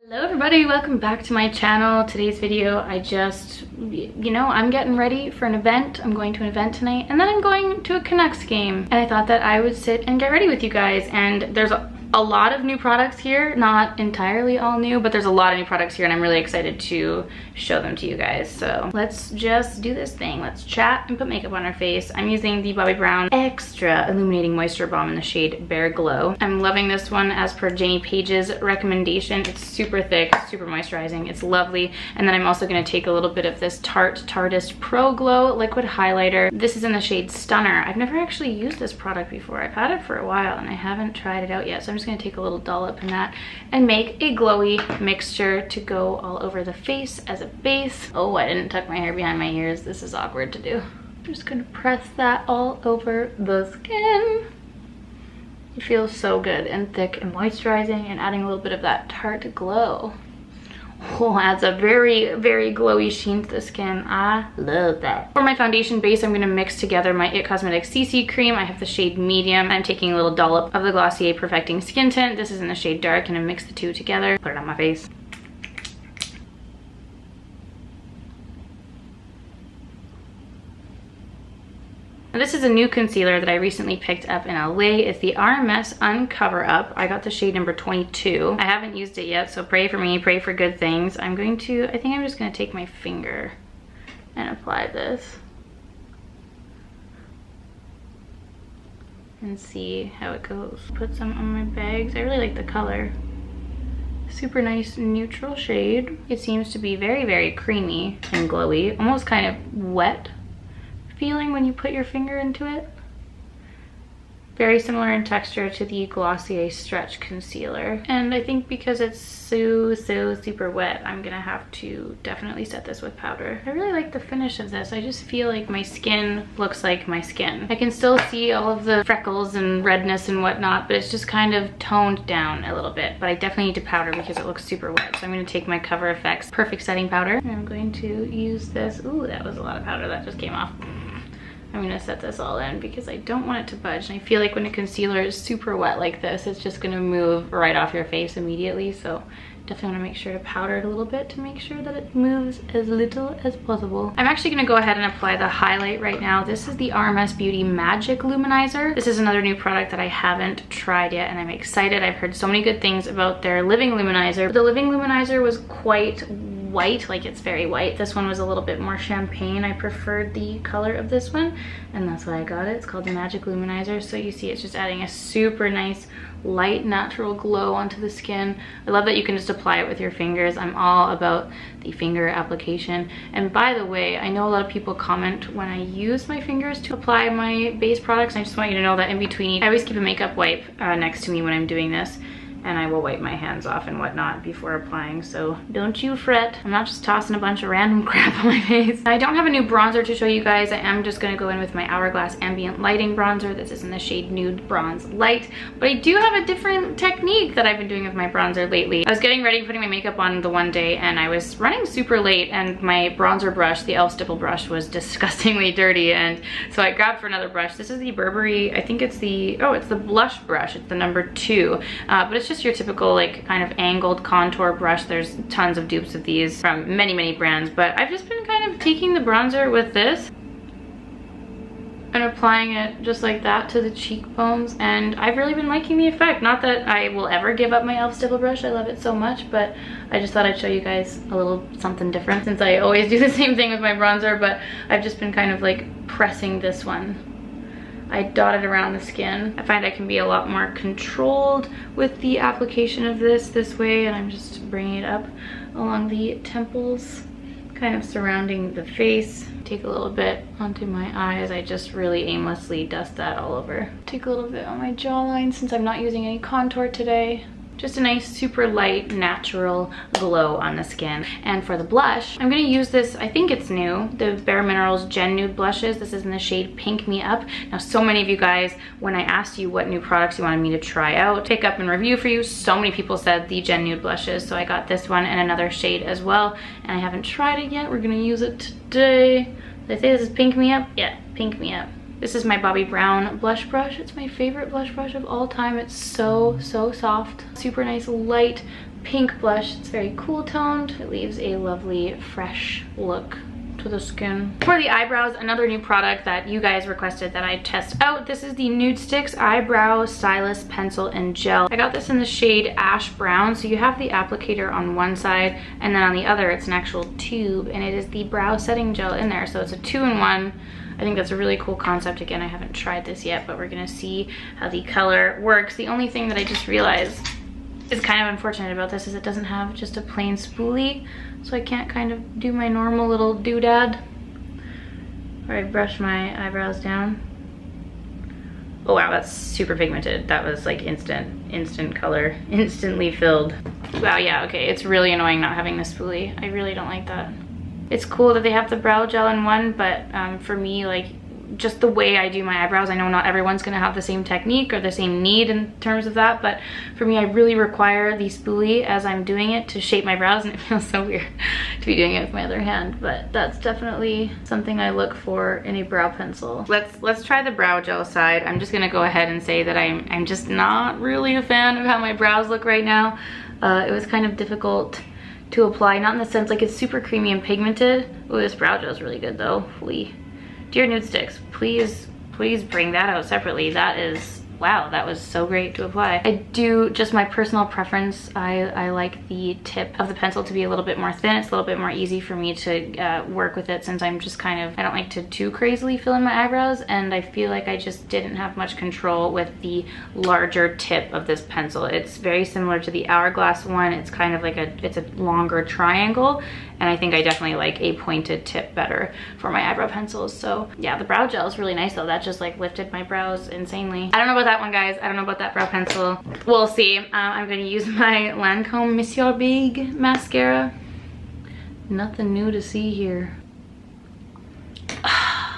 Hello everybody, welcome back to my channel. Today's video, I'm getting ready for an event. I'm going to an event tonight and then I'm going to a Canucks game. And I thought that I would sit and get ready with you guys. And there's a lot of new products here, not entirely all new, but there's a lot of new products here and I'm really excited to show them to you guys. So let's just do this thing. Let's chat and put makeup on our face. I'm using the Bobbi Brown Extra Illuminating Moisture Balm in the shade Bare Glow. I'm loving this one as per Jamie Page's recommendation. It's super thick, super moisturizing. It's lovely. And then I'm also going to take a little bit of this Tarte Tarteist Pro Glow liquid highlighter. This is in the shade Stunner. I've never actually used this product before. I've had it for a while and I haven't tried it out yet. So I'm just going to take a little dollop in that and make a glowy mixture to go all over the face as a base. Oh, I didn't tuck my hair behind my ears. This is awkward to do. I'm just going to press that all over the skin. It feels so good and thick and moisturizing and adding a little bit of that Tarte glow. Oh, adds a very, very glowy sheen to the skin. I love that. For my foundation base, I'm going to mix together my IT Cosmetics CC cream. I have the shade medium. I'm taking a little dollop of the Glossier Perfecting Skin Tint. This is in the shade dark, and I mix the two together. Put it on my face. This is a new concealer that I recently picked up in LA. It's the RMS Uncover Up. I got the shade number 22. I haven't used it yet, so pray for me, pray for good things. I think I'm just gonna take my finger and apply this and see how it goes. Put some on my bags. I really like the color. Super nice neutral shade. It seems to be very, very creamy and glowy, almost kind of wet feeling when you put your finger into it. Very similar in texture to the Glossier Stretch Concealer. And I think because it's so super wet, I'm gonna have to definitely set this with powder. I really like the finish of this. I just feel like my skin looks like my skin. I can still see all of the freckles and redness and whatnot, but it's just kind of toned down a little bit. But I definitely need to powder because it looks super wet. So I'm gonna take my Cover FX Perfect Setting Powder. And I'm going to use this. Ooh, that was a lot of powder that just came off. I'm gonna set this all in because I don't want it to budge. And I feel like when a concealer is super wet like this, it's just gonna move right off your face immediately. So definitely wanna make sure to powder it a little bit to make sure that it moves as little as possible. I'm actually gonna go ahead and apply the highlight right now. This is the RMS Beauty Magic Luminizer. This is another new product that I haven't tried yet and I'm excited. I've heard so many good things about their Living Luminizer. The Living Luminizer was quite white, like it's very white. This one was a little bit more champagne. I preferred the color of this one and that's why I got it. It's called the Magic Luminizer. So you see it's just adding a super nice light natural glow onto the skin. I love that you can just apply it with your fingers. I'm all about the finger application. And by the way, I know a lot of people comment when I use my fingers to apply my base products. I just want you to know that in between, I always keep a makeup wipe next to me when I'm doing this. And I will wipe my hands off and whatnot before applying, so don't you fret. I'm not just tossing a bunch of random crap on my face. I don't have a new bronzer to show you guys. I am just gonna go in with my Hourglass Ambient Lighting Bronzer. This is in the shade Nude Bronze Light, but I do have a different technique that I've been doing with my bronzer lately. I was getting ready, putting my makeup on the one day, and I was running super late, and my bronzer brush, the e.l.f. stipple brush, was disgustingly dirty, and so I grabbed for another brush. This is the Burberry, I think it's the, oh, it's the blush brush. It's the number 2, but it's just your typical like kind of angled contour brush. There's tons of dupes of these from many brands, but I've just been kind of taking the bronzer with this and applying it just like that to the cheekbones, and I've really been liking the effect. Not that I will ever give up my e.l.f. stipple brush, I love it so much, but I just thought I'd show you guys a little something different since I always do the same thing with my bronzer. But I've just been kind of like pressing this one. I dot it around the skin. I find I can be a lot more controlled with the application of this way, and I'm just bringing it up along the temples, kind of surrounding the face. Take a little bit onto my eyes. I just really aimlessly dust that all over. Take a little bit on my jawline since I'm not using any contour today. Just a nice super light natural glow on the skin. And for the blush, I'm gonna use this, I think it's new, the Bare Minerals Gen Nude blushes. This is in the shade Pink Me Up. Now so many of you guys, when I asked you what new products you wanted me to try out, pick up and review for you, so many people said the Gen Nude blushes, so I got this one and another shade as well, and I haven't tried it yet. We're gonna use it today. Did I say this is Pink Me Up? Yeah, Pink Me Up. This is my Bobbi Brown blush brush. It's my favorite blush brush of all time. It's so soft. Super nice light pink blush. It's very cool toned. It leaves a lovely, fresh look to the skin. For the eyebrows, another new product that you guys requested that I test out. This is the Nude Sticks Eyebrow Stylus Pencil and Gel. I got this in the shade Ash Brown. So you have the applicator on one side, and then on the other it's an actual tube, and it is the brow setting gel in there. So it's a 2-in-1. I think that's a really cool concept. Again, I haven't tried this yet, but we're gonna see how the color works. The only thing that I just realized is kind of unfortunate about this is it doesn't have just a plain spoolie, so I can't kind of do my normal little doodad where I brush my eyebrows down. Oh wow, that's super pigmented. That was like instant color, instantly filled. Wow, yeah, okay, it's really annoying not having the spoolie. I really don't like that. It's cool that they have the brow gel in one, but for me, like, just the way I do my eyebrows, I know not everyone's gonna have the same technique or the same need in terms of that, but for me, I really require the spoolie as I'm doing it to shape my brows, and it feels so weird to be doing it with my other hand, but that's definitely something I look for in a brow pencil. Let's try the brow gel side. I'm just gonna go ahead and say that I'm just not really a fan of how my brows look right now. It was kind of difficult to apply, not in the sense like it's super creamy and pigmented. Oh, this brow gel is really good though. Dear Nude Sticks, please bring that out separately. That is, wow, that was so great to apply. I do, just my personal preference, I like the tip of the pencil to be a little bit more thin. It's a little bit more easy for me to work with it, since I'm just kind of, I don't like to too crazily fill in my eyebrows, and I feel like I just didn't have much control with the larger tip of this pencil. It's very similar to the Hourglass one. It's kind of like it's a longer triangle, and I think I definitely like a pointed tip better for my eyebrow pencils. So yeah, the brow gel is really nice though. That just like lifted my brows insanely. I don't know about that one, guys. I don't know about that brow pencil. We'll see. I'm gonna use my Lancome Monsieur Big mascara. Nothing new to see here. How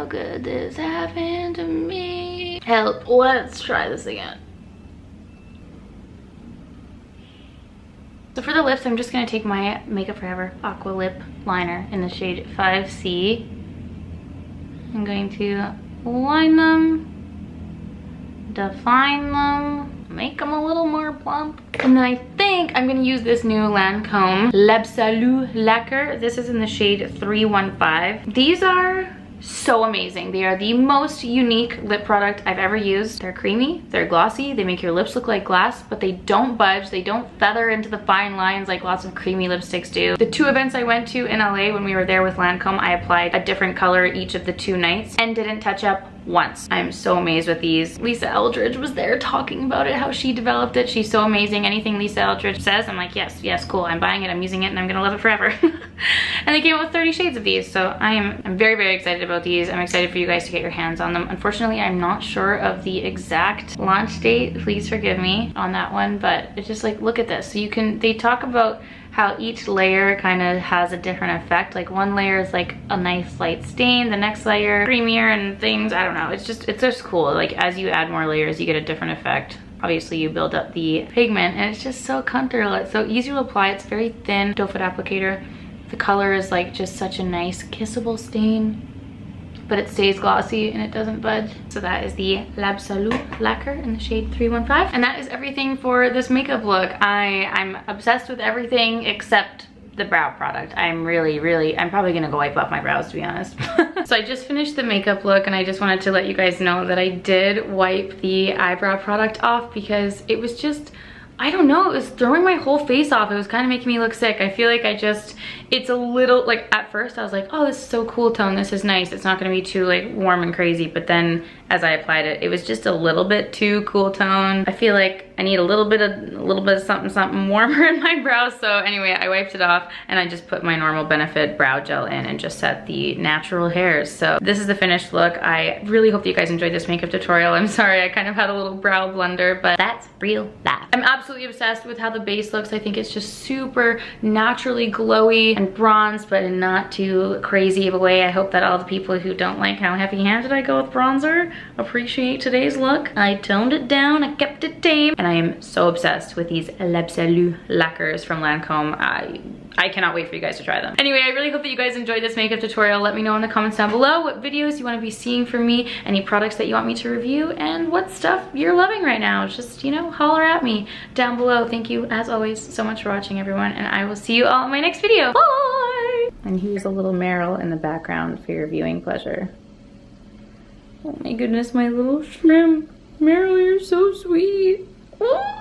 could this happen to me? Help. Let's try this again. So for the lips, I'm just gonna take my Makeup Forever Aqua Lip Liner in the shade 5C. I'm going to line them, define them, make them a little more plump. And then I think I'm gonna use this new Lancome L'Absolu Lacquer. This is in the shade 315. These are so amazing. They are the most unique lip product I've ever used. They're creamy, they're glossy, they make your lips look like glass, but they don't budge, they don't feather into the fine lines like lots of creamy lipsticks do. The 2 events I went to in LA when we were there with Lancome, I applied a different color each of the 2 nights and didn't touch up once. I'm so amazed with these. Lisa Eldridge was there talking about it, how she developed it. She's so amazing. Anything Lisa Eldridge says, I'm like, yes, cool. I'm buying it, I'm using it, and I'm gonna love it forever. And they came out with 30 shades of these, so I'm very, very excited about these. I'm excited for you guys to get your hands on them. Unfortunately, I'm not sure of the exact launch date. Please forgive me on that one, but it's just like, look at this. So they talk about how each layer kind of has a different effect. Like one layer is like a nice light stain, the next layer creamier and things. I don't know, it's just cool. Like as you add more layers, you get a different effect. Obviously you build up the pigment, and it's just so comfortable. It's so easy to apply. It's very thin doe foot applicator. The color is like just such a nice kissable stain, but it stays glossy and it doesn't budge. So that is the L'Absolu Lacquer in the shade 315. And that is everything for this makeup look. I'm obsessed with everything except the brow product. I'm probably gonna go wipe off my brows, to be honest. So I just finished the makeup look, and I just wanted to let you guys know that I did wipe the eyebrow product off because it was just, I don't know, it was throwing my whole face off. It was kind of making me look sick. I feel like it's a little, like at first I was like, oh, this is so cool tone, this is nice. It's not gonna be too like warm and crazy, but then as I applied it, it was just a little bit too cool tone. I feel like I need a little bit of something warmer in my brows. So anyway, I wiped it off and I just put my normal Benefit brow gel in and just set the natural hairs. So this is the finished look. I really hope that you guys enjoyed this makeup tutorial. I'm sorry, I kind of had a little brow blunder, but that's real life. I'm absolutely obsessed with how the base looks. I think it's just super naturally glowy and bronzed, but in not too crazy of a way. I hope that all the people who don't like how heavy-handed I go with bronzer appreciate today's look. I toned it down, I kept it tame, and I am so obsessed with these L'Absolu lacquers from Lancome. I cannot wait for you guys to try them. Anyway, I really hope that you guys enjoyed this makeup tutorial. Let me know in the comments down below what videos you want to be seeing from me, any products that you want me to review, and what stuff you're loving right now. Just, you know, holler at me down below. Thank you, as always, so much for watching, everyone, and I will see you all in my next video. Bye! And here's a little Meryl in the background for your viewing pleasure. Oh my goodness, my little shrimp. Meryl, you're so sweet. Oh.